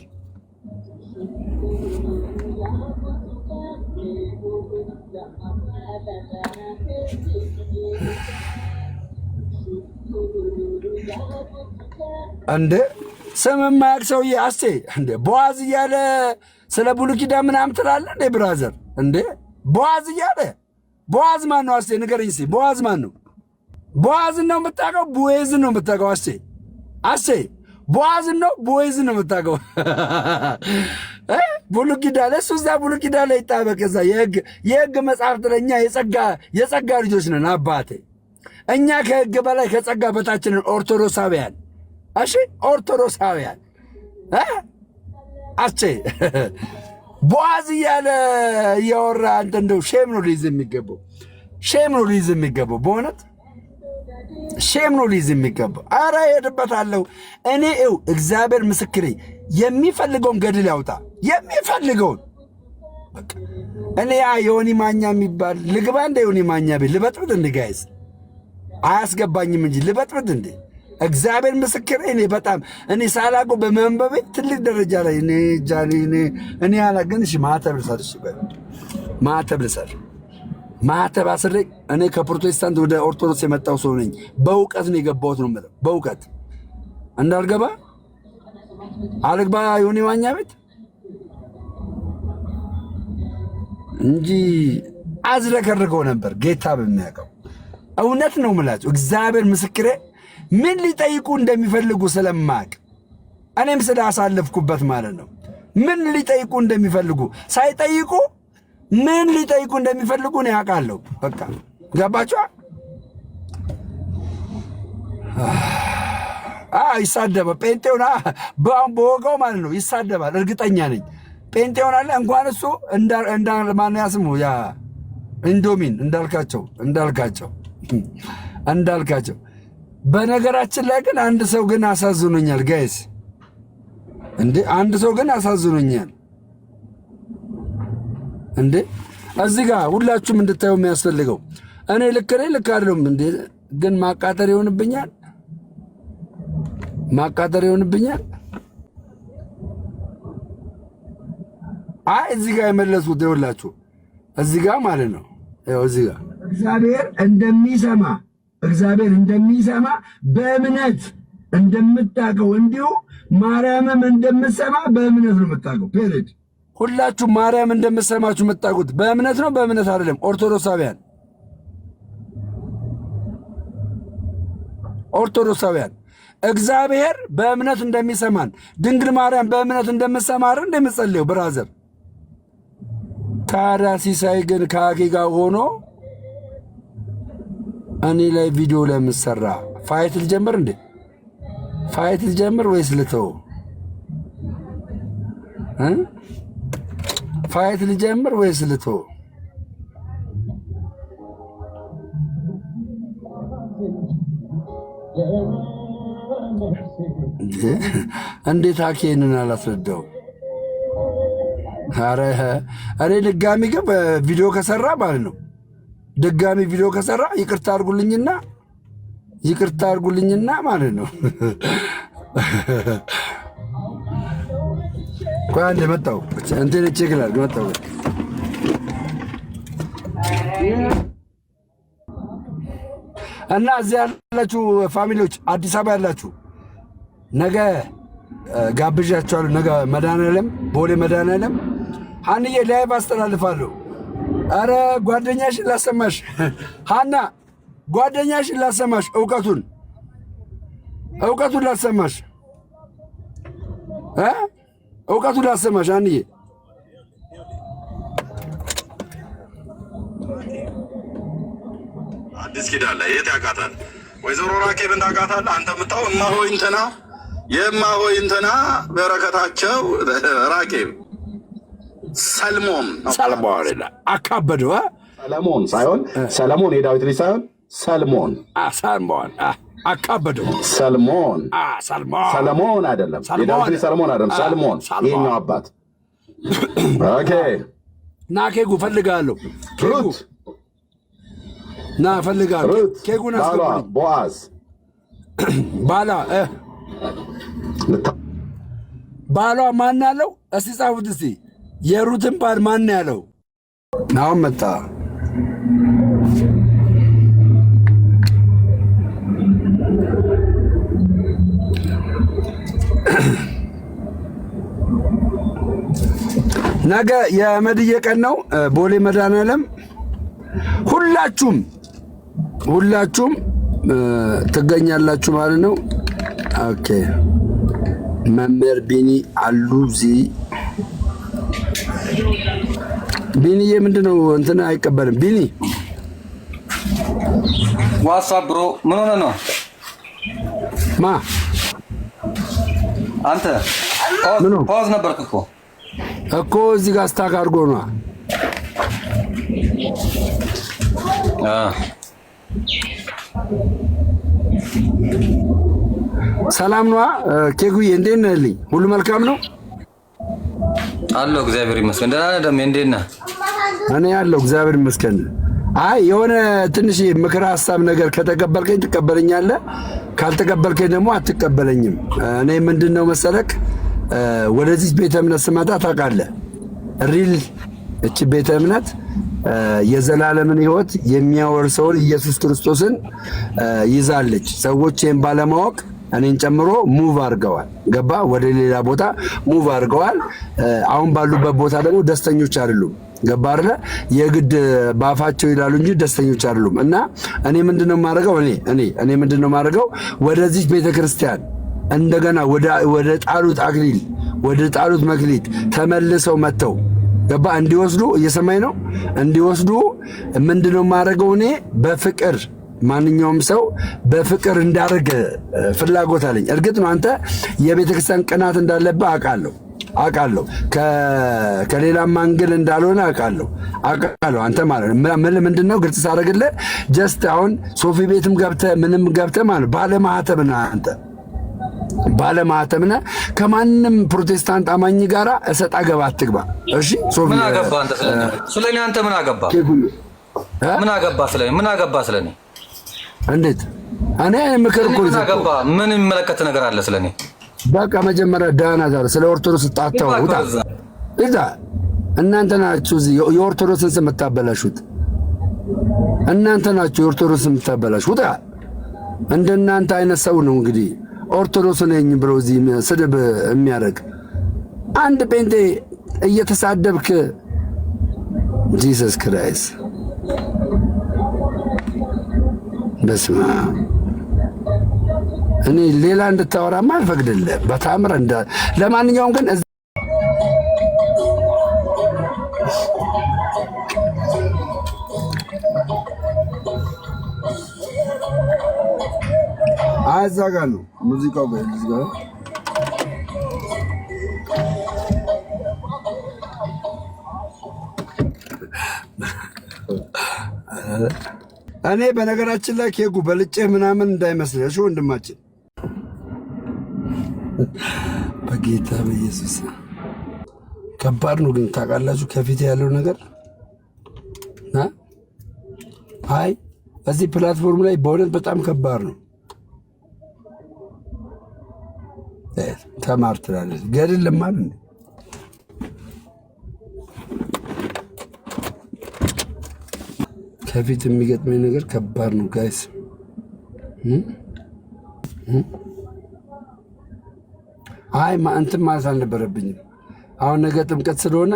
እንደ ስም የማያውቅ ሰውዬ አስቴ እንደ ቦዓዝ እያለ ስለ ብሉይ ኪዳን ምናምን ትላለህ እንዴ ብራዘር? እንዴ ቦዓዝ እያለ ቦዓዝ ማን ነው? አስቴ ንገረኝ እስኪ። ቦዓዝ ማን ነው? ቦዓዝን ነው የምታውቀው? ቦዔዝን ነው የምታውቀው? አስቴ ቦዓዝን ነው ቦዔዝን ነው የምታውቀው? ብሉይ ኪዳን እሱ እዛ ብሉይ ኪዳን ላይ ይጣበቅ። እዛ የሕግ መጽሐፍት ለእኛ የጸጋ ልጆች ነን አባቴ። እኛ ከሕግ በላይ ከጸጋ በታችንን ኦርቶዶክሳውያን። እሺ ኦርቶዶክሳውያን አስቼ ቦዓዝ እያለ እያወራ አንተ እንደው ሼም ነው ሊይዝ የሚገባው በእውነት ሼም ነው ሊይዝ የሚገባው። አረ ሄድበታለሁ እኔ እግዚአብሔር ምስክሬ። የሚፈልገውን ገድል ያውጣ የሚፈልገውን። እኔ ዮኒ ማኛ የሚባል ልግባ እንደ ዮኒ ማኛ ቤት ልበጥብጥ እንደ ጋይዝ አያስገባኝም እንጂ ልበጥብጥ እንደ እግዚአብሔር ምስክሬ። እኔ በጣም እኔ ሳላቆ በመንበቤ ትልቅ ደረጃ ላይ እኔ ያላገን እሺ ማተብ ልሰር ማተብ አስሬ እኔ ከፕሮቴስታንት ወደ ኦርቶዶክስ የመጣው ሰው ነኝ። በእውቀት ነው የገባሁት ነው የምለው። በእውቀት እንዳልገባ አልግባ ዮኒ ማኛ ቤት እንጂ አዝረከርከው ነበር። ጌታ በሚያውቀው እውነት ነው የምላቸው። እግዚአብሔር ምስክሬ። ምን ሊጠይቁ እንደሚፈልጉ ስለማቅ እኔም ስላሳለፍኩበት ማለት ነው። ምን ሊጠይቁ እንደሚፈልጉ ሳይጠይቁ ምን ሊጠይቁ እንደሚፈልጉ ነው ያውቃለሁ። በቃ ገባችሁ? ይሳደባል። ጴንጤውና በወጋው ማለት ነው ይሳደባል። እርግጠኛ ነኝ ጴንጤውን አለ እንኳን እሱ ማነው ያስሙ ያ ኢንዶሚን እንዳልካቸው። በነገራችን ላይ ግን አንድ ሰው ግን አሳዝኖኛል ጋይስ። እንዴ አንድ ሰው ግን አሳዝኖኛል። እንዴ እዚህ ጋር ሁላችሁም እንድታዩ የሚያስፈልገው እኔ ልክ ነኝ ልክ አይደለም እንዴ? ግን ማቃጠር ይሆንብኛል። አይ እዚህ ጋር የመለሱት ይኸውላችሁ፣ እዚህ ጋር ማለት ነው። ይኸው እዚህ ጋር እግዚአብሔር እንደሚሰማ በእምነት እንደምታውቀው እንዲሁ ማርያምም እንደምትሰማ በእምነት ነው የምታውቀው። ፔሬድ ሁላችሁ ማርያም እንደምትሰማችሁ የምታውቁት በእምነት ነው፣ በእምነት አይደለም። ኦርቶዶክሳውያን እግዚአብሔር በእምነት እንደሚሰማን ድንግል ማርያም በእምነት እንደምትሰማር እንደምጸልየው ብራዘር። ታዲያ ሲሳይ ግን ከአጌ ጋር ሆኖ እኔ ላይ ቪዲዮ ለምሰራ ፋይት ልጀምር እንዴ? ፋይት ልጀምር ወይስ ልተው? ፋይት ልጀምር ወይስ ልተው? እንዴት አኬንን አላስረዳው? አረ እኔ ድጋሚ ግን ቪዲዮ ከሰራ ማለት ነው ድጋሚ ቪዲዮ ከሰራ ይቅርታ አድርጉልኝና ማለት ነው። ቆይ አንዴ መጣሁ እንትን ቼክላል መጣሁ። እና እዚህ ያላችሁ ፋሚሊዎች አዲስ አበባ ያላችሁ ነገ ጋብዣችኋለሁ። ነገ መድኃኔዓለም ቦሌ መድኃኔዓለም ሀንዬ ላይቭ አስተላልፋለሁ። አረ ጓደኛሽን ላሰማሽ ሀና፣ ጓደኛሽን ላሰማሽ፣ እውቀቱን ላሰማሽ፣ እውቀቱን ላሰማሽ ሀንዬ። አዲስ ኪዳን ላይ የት ያውቃታል? ወይዘሮ ራኬብን ታውቃታለህ? አንተ የምታው የማሆይ እንትና በረከታቸው ራኬብ ሰልሞን አካበደው። ሰለሞን ሳይሆን ሰለሞን የዳዊት ልጅ ሳይሆን ሰልሞን አካበደው። ሰለሞን አይደለም፣ የዳዊት ልጅ ሰለሞን አይደለም፣ ሰልሞን ይሄኛው አባት። ኦኬ ና ኬጉ ፈልጋለሁ። ና ፈልጋለሁ። ኬጉን አስገባኝ። ቦአዝ ባሏ ማን ያለው? እስቲ ጻፉት እስቲ። የሩትን ባል ማን ያለው? አሁን መጣ። ነገ የመድዬ ቀን ነው። ቦሌ መድኃኔዓለም ሁላችሁም ትገኛላችሁ ማለት ነው። ኦኬ መምህር ቢኒ አሉ እዚህ። ቢኒዬ ምንድነው እንትን አይቀበልም። ቢኒ ዋትስአፕ ብሮ ምን ሆነ ነው? አንተ ፖዝ ነበርክ እኮ እዚህ ጋር ስታክ አድርጎ ነው። ሰላም ነዋ ኬጉዬ፣ እንዴት ነህልኝ? ሁሉ መልካም ነው አለው። እግዚአብሔር ይመስገን። ደህና ነህ? ደሜ እንዴት ነህ? እኔ ያለው እግዚአብሔር ይመስገን። አይ የሆነ ትንሽ ምክር ሀሳብ ነገር ከተቀበልከኝ ትቀበለኛለህ፣ ካልተቀበልከኝ ደግሞ አትቀበለኝም። እኔ ምንድነው መሰለክ ወደዚህ ቤተ እምነት ስመጣ ታውቃለህ፣ ሪል እቺ ቤተ እምነት የዘላለምን ሕይወት የሚያወርሰውን ኢየሱስ ክርስቶስን ይዛለች። ሰዎች ይህን ባለማወቅ እኔን ጨምሮ ሙቭ አድርገዋል። ገባ? ወደ ሌላ ቦታ ሙቭ አድርገዋል። አሁን ባሉበት ቦታ ደግሞ ደስተኞች አይደሉም። ገባ አይደለ? የግድ ባፋቸው ይላሉ እንጂ ደስተኞች አይደሉም። እና እኔ ምንድነው የማደርገው? እኔ ምንድነው የማደርገው? ወደዚህ ቤተክርስቲያን እንደገና ወደ ጣሉት አክሊል ወደ ጣሉት መክሊት ተመልሰው መጥተው ገባ እንዲወስዱ፣ እየሰማኝ ነው? እንዲወስዱ ምንድነው የማደርገው? እኔ በፍቅር ማንኛውም ሰው በፍቅር እንዳደርግ ፍላጎት አለኝ። እርግጥ ነው አንተ የቤተክርስቲያን ቅናት እንዳለብህ አውቃለሁ። ከሌላም አንግል እንዳልሆነ አውቃለሁ። አንተ ማለት ምንድነው ግልጽ ሳደርግልህ ጀስት አሁን ሶፊ ቤትም ገብተህ ምንም ገብተህ ማለት ባለማህተብ ነህ አንተ ባለማህተምና ከማንም ፕሮቴስታንት አማኝ ጋራ እሰጣ ገባ አትግባ። እሺ ሶፊ ምን አገባ አንተ ስለኔ? አንተ ምን አገባ? ምን አገባ ስለኔ? እንዴት እኔ ምክር እኮ ምን አገባ? ምን የሚመለከት ነገር አለ ስለኔ? በቃ መጀመሪያ ዳና ዛሬ ስለ ኦርቶዶክስ ጣጣው ውጣ እዛ እናንተ ናችሁ የኦርቶዶክስን ስም የምታበላሹት። እናንተ ናችሁ የኦርቶዶክስን የምታበላሹት። እንደናንተ አይነት ሰው ነው እንግዲህ ኦርቶዶክስ ነኝ ብሎ እዚህ ስድብ የሚያደርግ። አንድ ጴንጤ እየተሳደብክ ጂሰስ ክራይስት በስማ እኔ ሌላ እንድታወራማ አልፈቅድልህም በታምር እንዳ። ለማንኛውም ግን አዛጋ ነው ሙዚቃው ጋር እኔ በነገራችን ላይ ኬኩ በልጬ ምናምን እንዳይመስልህ እሺ ወንድማችን። በጌታ በኢየሱስ ከባድ ነው ግን ታውቃላችሁ ከፊት ያለው ነገር አይ በዚህ ፕላትፎርም ላይ በእውነት በጣም ከባድ ነው። ተማር ትላለች ገድል ልማር እንዴ? ከፊት የሚገጥመኝ ነገር ከባድ ነው ጋይስ። አይ እንትን ማለት አልነበረብኝም። አሁን ነገ ጥምቀት ስለሆነ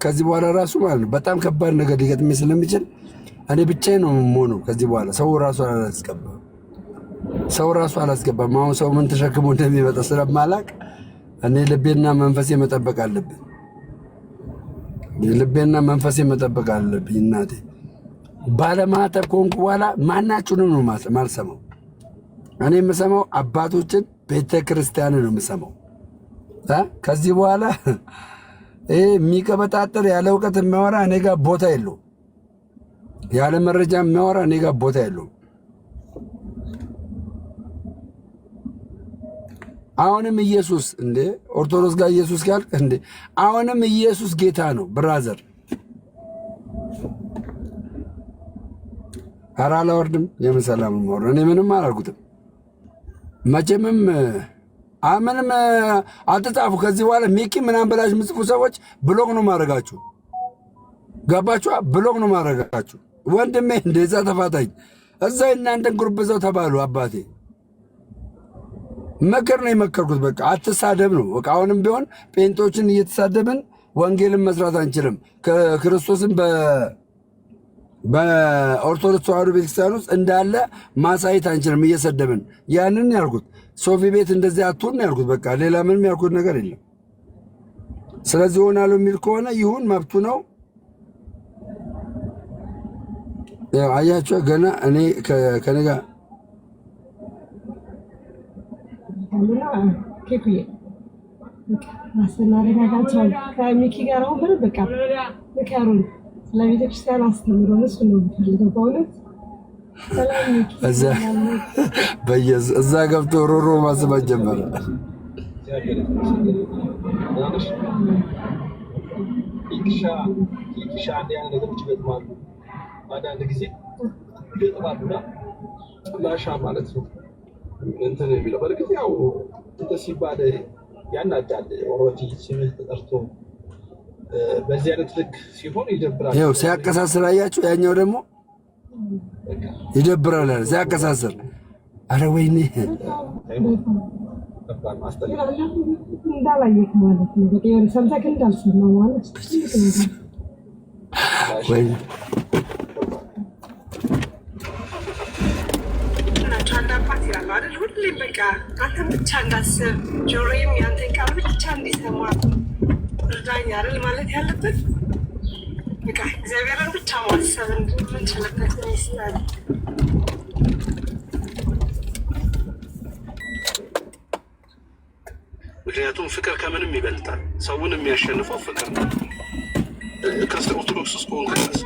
ከዚህ በኋላ ራሱ ማለት ነው በጣም ከባድ ነገር ሊገጥመኝ ስለሚችል እኔ ብቻዬን ነው የምሆነው ከዚህ በኋላ። ሰው ራሱ አላስገባም። አሁን ሰው ምን ተሸክሞ እንደሚመጣ ስለማላቅ እኔ ልቤና መንፈሴ መጠበቅ አለብኝ። ልቤና መንፈሴ መጠበቅ አለብኝ እናቴ። ባለማተብ ከሆንኩ በኋላ ማናችሁንም ነው ማልሰማው። እኔ የምሰማው አባቶችን ቤተ ክርስቲያን ነው የምሰማው። ከዚህ በኋላ የሚቀበጣጠር ያለ እውቀት የሚያወራ እኔ ጋር ቦታ የለውም። ያለ መረጃ የሚያወራ እኔ ጋር ቦታ የለውም። አሁንም ኢየሱስ እንዴ ኦርቶዶክስ ጋር ኢየሱስ ካልክ እንዴ አሁንም ኢየሱስ ጌታ ነው ብራዘር። ኧረ አላወርድም። የምሰላም ማወር እኔ ምንም አላልኩትም። መቼምም ምንም አትጻፉ። ከዚህ በኋላ ሚኪ ምናምን ብላችሁ የምጽፉ ሰዎች ብሎክ ነው ማድረጋችሁ። ገባችሁ? ብሎክ ነው ማድረጋችሁ። ወንድሜ እንደዛ ተፋታኝ። እዛ እናንተን ግሩፕ እዛው ተባሉ። አባቴ መከር ነው የመከርኩት። በቃ አትሳደብ ነው በቃ። አሁንም ቢሆን ጴንጦችን እየተሳደብን ወንጌልን መስራት አንችልም። ክርስቶስን በኦርቶዶክስ ተዋሕዶ ቤተክርስቲያን ውስጥ እንዳለ ማሳየት አንችልም እየሰደብን። ያንን ያልኩት ሶፊ ቤት እንደዚህ አትሁን ያልኩት። በቃ ሌላ ምንም ያልኩት ነገር የለም። ስለዚህ ሆናለሁ የሚል ከሆነ ይሁን መብቱ ነው። አያቸው ገና እኔ ከኔ ጋር ኬኩዬ ማስተናረጋጋቸው ከሚኪ ጋር አሁን ብር በቃ ምከሩን ስለ ቤተክርስቲያን አስተምሮ እሱ ነው የሚፈልገው በእውነት። እዛ ገብቶ ሮሮ ማስባት ጀመረ። አንዳንድ ጊዜ ይገጥማሉና ላሻ ማለት ነው እንትን የሚለው በርግጥ ያው እንትን ሲባል ያናዳል። ኦሮቲ ስምህ ተጠርቶ በዚህ አይነት ልክ ሲሆን ይደብራል። ይኸው ሲያቀሳስር አያችሁ፣ ያኛው ደግሞ ይደብራል አለ ሲያቀሳስር። አረ ወይኔ እንዳላየት ማለት ነው በቃ የሆነ ሰምተህ እንዳልሰማ ማለት ወይ ሁሌም በቃ አንተን ብቻ እንዳስብ ጆሮዬም ያንተን ቃል ብቻ እንዲሰማ እርዳኝ አይደል ማለት ያለበት። በቃ እግዚአብሔርን ብቻ ማሰብ እንድንችልበት ይመስላል። ምክንያቱም ፍቅር ከምንም ይበልጣል። ሰውን የሚያሸንፈው ፍቅር ነው። ከኦርቶዶክስ እስከሆንክ ድረስ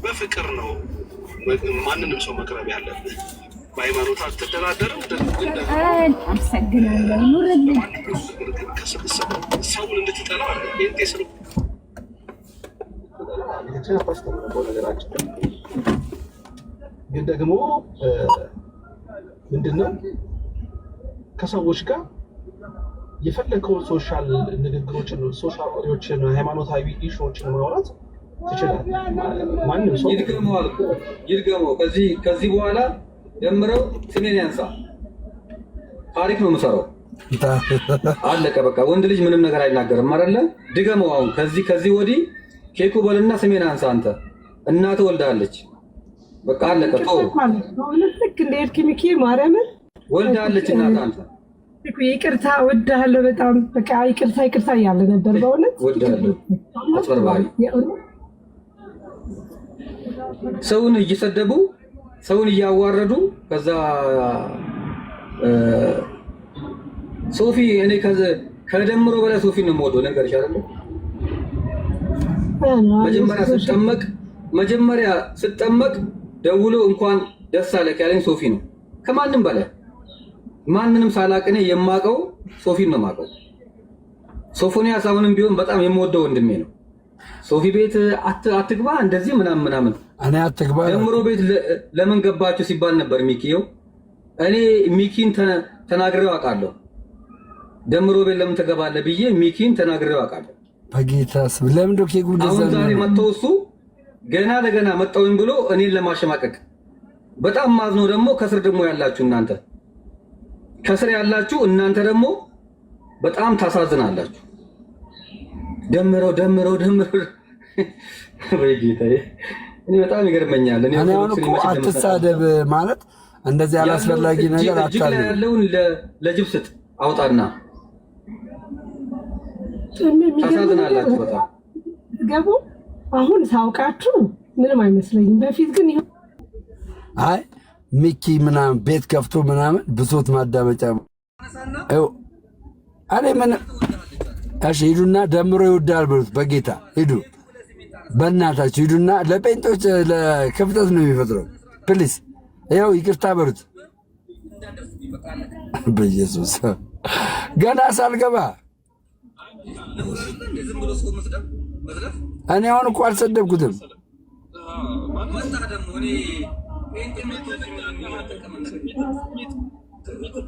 በፍቅር ነው ማንንም ሰው መቅረብ ያለብህ። በሃይማኖት አትደራደርም። ሰውን እንድትጠላ ጴንጤ ነገራችን ግን ደግሞ ምንድነው ከሰዎች ጋር የፈለከው ሶሻል ንግግሮችን ሶሻል ወሬዎችን ሃይማኖታዊ ኢሹዎችን ማውራት ትችላለህ። ማንም ሰው ይድገመው። ከዚህ በኋላ ደምረው ስሜን ያንሳ። ታሪክ ነው የምሰራው። አለቀ በቃ። ወንድ ልጅ ምንም ነገር አይናገርም አይደለ? ድገመው አሁን። ከዚህ ወዲህ ኬኩ በልና ስሜን አንሳ። አንተ እናት ወልዳለች። በቃ አለቀ። ተው። ልክ እንደ ኤርኪ ሚኪ ማርያምን ወልዳለች እናት። አንተ ይቅርታ ወድሃለሁ በጣም በቃ ይቅርታ እያለ ነበር። በእውነት ወድሃለሁ። አስበርባሪ ሰውን እየሰደቡ ሰውን እያዋረዱ ከዛ ሶፊ እኔ ከደምሮ በላይ ሶፊ ነው የምወደው ነገር ይሻላል። መጀመሪያ ስጠመቅ ደውሎ እንኳን ደስ አለህ ያለኝ ሶፊ ነው። ከማንም በላይ ማንንም ሳላቅ እኔ የማውቀው ሶፊን ነው የማውቀው። ሶፎንያስ አሁንም ቢሆን በጣም የምወደው ወንድሜ ነው። ሶፊ ቤት አትግባ እንደዚህ ምናምን እኔ አትግባ ደምሮ ቤት ለምን ገባችሁ ሲባል ነበር ሚኪው። እኔ ሚኪን ተናግሬው አውቃለሁ። ደምሮ ቤት ለምን ተገባለ ብዬ ሚኪን ተናግሬው አውቃለሁ። በጌታስ ለምን ዶክ ይጉደዘ አሁን ዛሬ መጥተው እሱ ገና ለገና መጣውኝ ብሎ እኔን ለማሸማቀቅ በጣም ማዝነው። ደግሞ ከስር ደግሞ ያላችሁ እናንተ ከስር ያላችሁ እናንተ ደግሞ በጣም ታሳዝናላችሁ። ደምረው በጌታዬ እኔ በጣም ይገርመኛል። እኔ እኮ አትሳደብ ማለት እንደዚህ አላስፈላጊ ነገር አታልኝ። ያለውን ለጅብ ስጥ አውጣና ታሳዝናላችሁ በጣም ገቡ። አሁን ሳውቃችሁ ምንም አይመስለኝም። በፊት ግን አይ ሚኪ ምናምን ቤት ከፍቶ ምናምን ብሶት ማዳመጫ አለ ምን እሺ፣ ሂዱና ደምሮ ይወዳል ብሉት። በጌታ ሂዱ፣ በእናታችሁ ሂዱና። ለጴንጦች ለክፍተት ነው የሚፈጥረው። ፕሊስ ይኸው ይቅርታ በሉት። በኢየሱስ ገና ሳልገባ እኔ አሁን እኮ አልሰደብኩትም።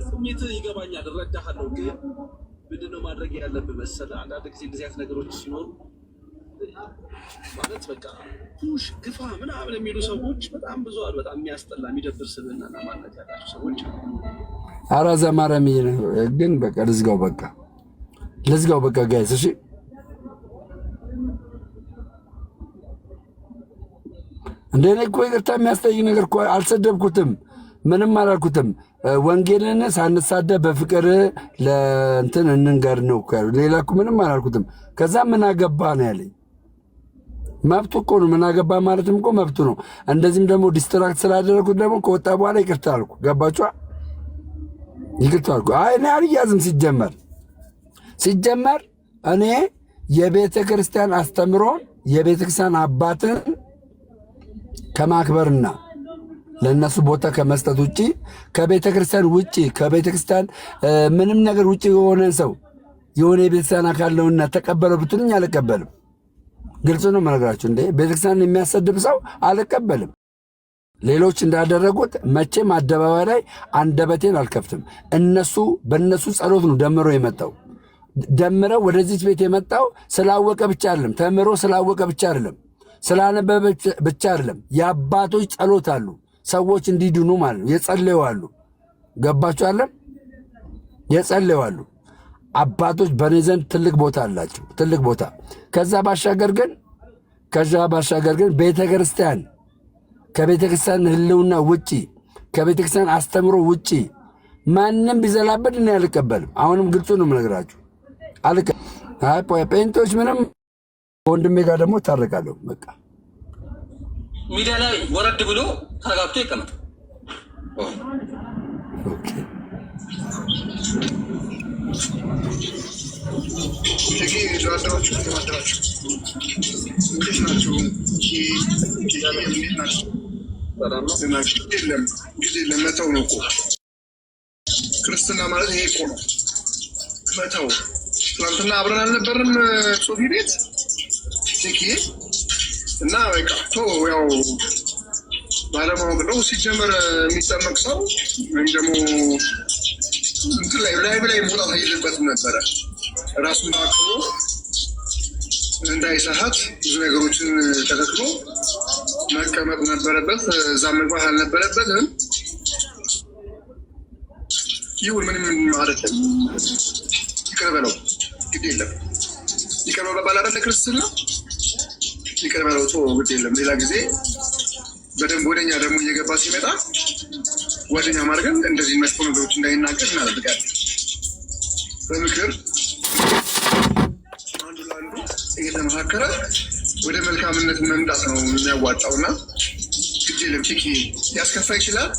ስሜት ይገባኛል፣ እረዳሃለሁ። ግን ምንድነው ማድረግ ያለብህ መሰለህ? አንዳንድ ጊዜ እንደዚህ አይነት ነገሮች ሲኖሩ ማለት በቃ ፑሽ ግፋ ምናምን የሚሉ ሰዎች በጣም ብዙ አሉ። በጣም የሚያስጠላ የሚደብር ስብዕናና ማንነት ያላቸው ሰዎች አሉ። ኧረ ዘማረም ግን በቃ ልዝጋው በቃ ጋይስ። እሺ እንደኔ እኮ ይቅርታ የሚያስጠይቅ ነገር እኮ አልሰደብኩትም፣ ምንም አላልኩትም። ወንጌልን ሳንሳደብ በፍቅር ለእንትን እንንገር ነው እኮ ያለው። ሌላ እኮ ምንም አላልኩትም። ከዛ ምን አገባ ነው ያለኝ። መብቱ እኮ ነው። ምን አገባ ማለትም እኮ መብቱ ነው። እንደዚህም ደግሞ ዲስትራክት ስላደረኩት ደግሞ ከወጣ በኋላ ይቅርታ አልኩ። ገባችኋ? ይቅርታ አልኩ። አይ እኔ አልያዝም። ሲጀመር እኔ የቤተ ክርስቲያን አስተምሮን የቤተ ክርስቲያን አባትን ከማክበርና ለእነሱ ቦታ ከመስጠት ውጭ ከቤተ ክርስቲያን ውጭ ከቤተ ክርስቲያን ምንም ነገር ውጭ የሆነን ሰው የሆነ የቤተ ክርስቲያን አካል ነውና ተቀበለው ብትሉኝ አልቀበልም። ግልጽ ነው የምነግራችሁ። እንደ ቤተ ክርስቲያን የሚያሰድብ ሰው አልቀበልም። ሌሎች እንዳደረጉት መቼም አደባባይ ላይ አንደበቴን አልከፍትም። በእነሱ ጸሎት ነው ደምሮ የመጣው። ደምረው ወደዚች ቤት የመጣው ስላወቀ ብቻ አይደለም፣ ተምሮ ስላወቀ ብቻ አይደለም፣ ስላነበበ ብቻ አይደለም። የአባቶች ጸሎት አሉ። ሰዎች እንዲድኑ ማለት ነው የጸለዩ አሉ። ገባችሁ? አለም የጸለዩ አሉ። አባቶች በእኔ ዘንድ ትልቅ ቦታ አላቸው፣ ትልቅ ቦታ። ከዛ ባሻገር ግን ቤተ ክርስቲያን ከቤተ ክርስቲያን ሕልውና ውጪ ከቤተ ክርስቲያን አስተምሮ ውጪ ማንም ቢዘላበድ እኔ አልቀበልም። አሁንም ግልጹ ነው የምነግራችሁ። ጴንጤዎች ምንም ወንድሜ ጋር ደግሞ ታረቃለሁ። በቃ ሚዲያ ላይ ወረድ ብሎ ተረጋግቶ ይቀመጥ። ጊዜ ለመተው ነው እኮ ክርስትና ማለት ይሄ እኮ ነው፣ መተው። ትናንትና አብረን አልነበርም ሶፊ ቤት እና በቃ ያው ባለማወቅ ነው። ሲጀመር የሚጠመቅ ሰው ወይም ደግሞ እንትን ላይ መውጣት የለበትም ነበረ። ራሱን አቅቦ እንዳይሳሀት ብዙ ነገሮችን ተከትሎ መቀመጥ ነበረበት። እዛ መግባት አልነበረበትም። ይሁን ምንም ማለት ይቅር በለው፣ ግድ የለም። ይቅር በባል አይደለ ክርስትና፣ ይቅር በለው ግድ የለም። ሌላ ጊዜ በደንብ ወደኛ ደግሞ እየገባ ሲመጣ ጓደኛ ማድረግን እንደዚህ መጥፎ ነገሮች እንዳይናገር እናደርጋለን። በምክር አንዱ ለአንዱ እየተመካከረ ወደ መልካምነት መምጣት ነው የሚያዋጣው እና ግድ የለም። ቺኪ ሊያስከፋ ይችላል።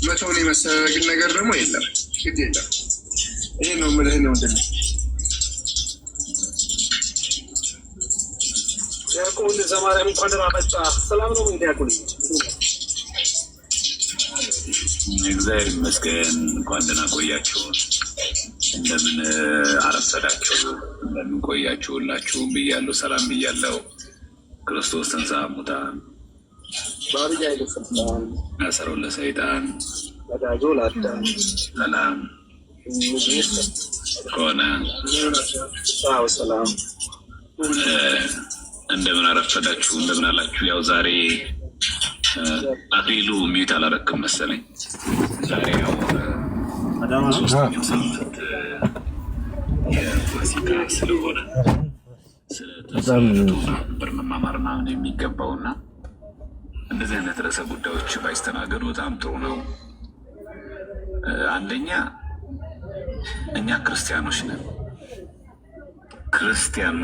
መተውን የመሰለ ግን ነገር ደግሞ የለም። ግድ የለም። ይሄ ነው የምልህ ነው እንደ ያዕቆብ ዘማርያም እንኳን ደህና መጣ። ሰላም ነው እንዴ ያዕቆብ? እግዚአብሔር ይመስገን። እንኳን ደህና ቆያችሁ። እንደምን አረፈዳችሁ? እንደምን ቆያችሁ? ሁላችሁም ብያለሁ፣ ሰላም ብያለሁ። ክርስቶስ ተንሥአ እሙታን ባሪያ ይልፈታን አሰሮ ለሰይጣን ወዳጆ ለአዳም ሰላም ሆነ። ሰላም እንደምን አረፈዳችሁ? እንደምን አላችሁ? ያው ዛሬ አክሊሉ ሚዩት አላረክም መሰለኝ። ዛሬ ያው ሶስተኛው ሳምንት የፋሲካ ስለሆነ ስለተሰለቱ ነበር መማማር ምናምን የሚገባውና እንደዚህ አይነት ርዕሰ ጉዳዮች ባይስተናገዱ በጣም ጥሩ ነው። አንደኛ እኛ ክርስቲያኖች ነን። ክርስቲያን